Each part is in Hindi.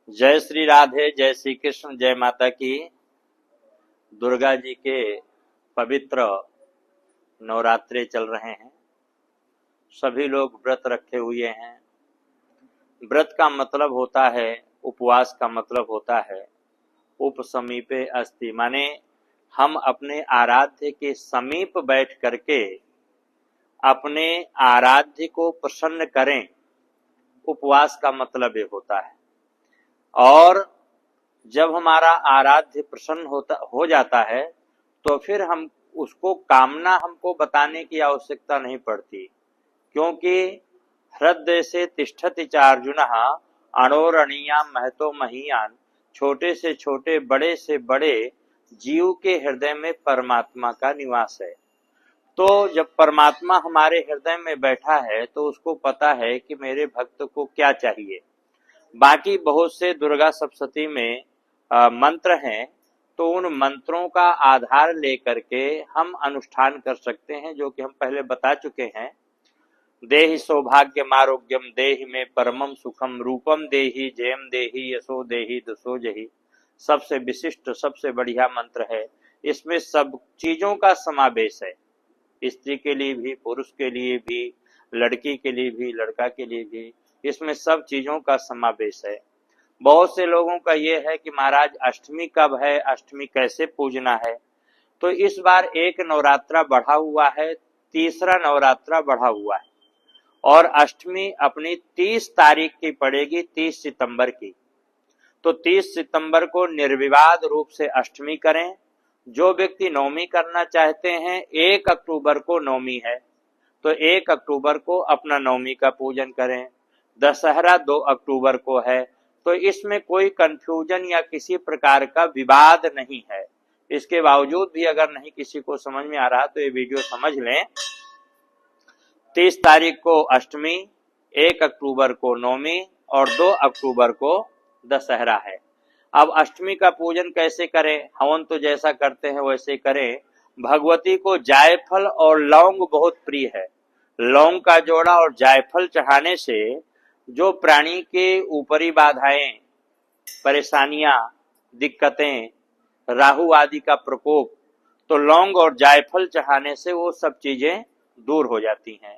जय श्री राधे, जय श्री कृष्ण, जय माता की। दुर्गा जी के पवित्र नवरात्रे चल रहे हैं। सभी लोग व्रत रखे हुए हैं। व्रत का मतलब होता है, उपवास का मतलब होता है उप समीपे अस्ति, माने हम अपने आराध्य के समीप बैठ करके अपने आराध्य को प्रसन्न करें। उपवास का मतलब ये होता है। और जब हमारा आराध्य प्रसन्न हो जाता है तो फिर हम उसको कामना हमको बताने की आवश्यकता नहीं पड़ती, क्योंकि हृदय से तिष्ठति चार्जुनः अणोरणीयां महतो महीयान। छोटे से छोटे, बड़े से बड़े जीव के हृदय में परमात्मा का निवास है। तो जब परमात्मा हमारे हृदय में बैठा है तो उसको पता है कि मेरे भक्त को क्या चाहिए। बाकी बहुत से दुर्गा सप्तशती में मंत्र हैं, तो उन मंत्रों का आधार लेकर के हम अनुष्ठान कर सकते हैं, जो कि हम पहले बता चुके हैं। देहि सौभाग्यम आरोग्यम देहि में परमम सुखम रूपम देहि जयम देहि यशो देहि दसो जहि। सबसे विशिष्ट, सबसे बढ़िया मंत्र है। इसमें सब चीजों का समावेश है, स्त्री के लिए भी, पुरुष के लिए भी, लड़की के लिए भी, लड़का के लिए भी। इसमें सब चीजों का समावेश है। बहुत से लोगों का ये है कि महाराज अष्टमी कब है, अष्टमी कैसे पूजना है। तो इस बार एक नवरात्रा बढ़ा हुआ है, तीसरा नवरात्रा बढ़ा हुआ है, और अष्टमी अपनी 30 तारीख की पड़ेगी, 30 सितंबर की। तो 30 सितंबर को निर्विवाद रूप से अष्टमी करें। जो व्यक्ति नवमी करना चाहते हैं, 1 अक्टूबर को नवमी है, तो 1 अक्टूबर को अपना नवमी का पूजन करें। दशहरा 2 अक्टूबर को है, तो इसमें कोई कंफ्यूजन या किसी प्रकार का विवाद नहीं है। इसके बावजूद भी अगर नहीं किसी को समझ में आ रहा तो ये वीडियो समझ लें। 30 तारीख को अष्टमी, 1 अक्टूबर को नवमी और 2 अक्टूबर को दशहरा है। अब अष्टमी का पूजन कैसे करें? हवन तो जैसा करते हैं वैसे करें। भगवती को जायफल और लौंग बहुत प्रिय है। लौंग का जोड़ा और जायफल चढ़ाने से जो प्राणी के ऊपरी बाधाएं, परेशानियां, दिक्कतें, राहु आदि का प्रकोप, तो लौंग और जायफल चढ़ाने से वो सब चीजें दूर हो जाती हैं।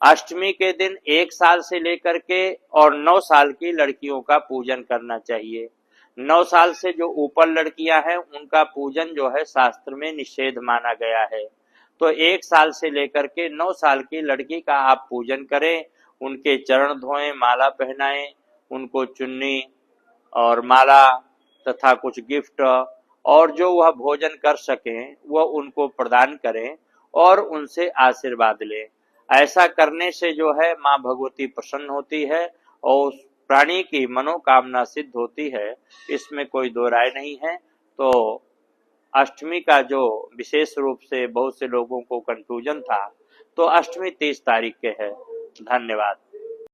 अष्टमी के दिन 1 साल से लेकर के और 9 साल की लड़कियों का पूजन करना चाहिए। 9 साल से जो ऊपर लड़कियां हैं उनका पूजन जो है शास्त्र में निषेध माना गया है। तो 1 साल से लेकर के 9 साल की लड़की का आप पूजन करें, उनके चरण धोएं, माला पहनाएं, उनको चुन्नी और माला तथा कुछ गिफ्ट और जो वह भोजन कर सकें वह उनको प्रदान करें और उनसे आशीर्वाद लें। ऐसा करने से जो है माँ भगवती प्रसन्न होती है और उस प्राणी की मनोकामना सिद्ध होती है, इसमें कोई दो राय नहीं है। तो अष्टमी का जो विशेष रूप से बहुत से लोगों को कंफ्यूजन था, तो अष्टमी 30 तारीख के है। धन्यवाद।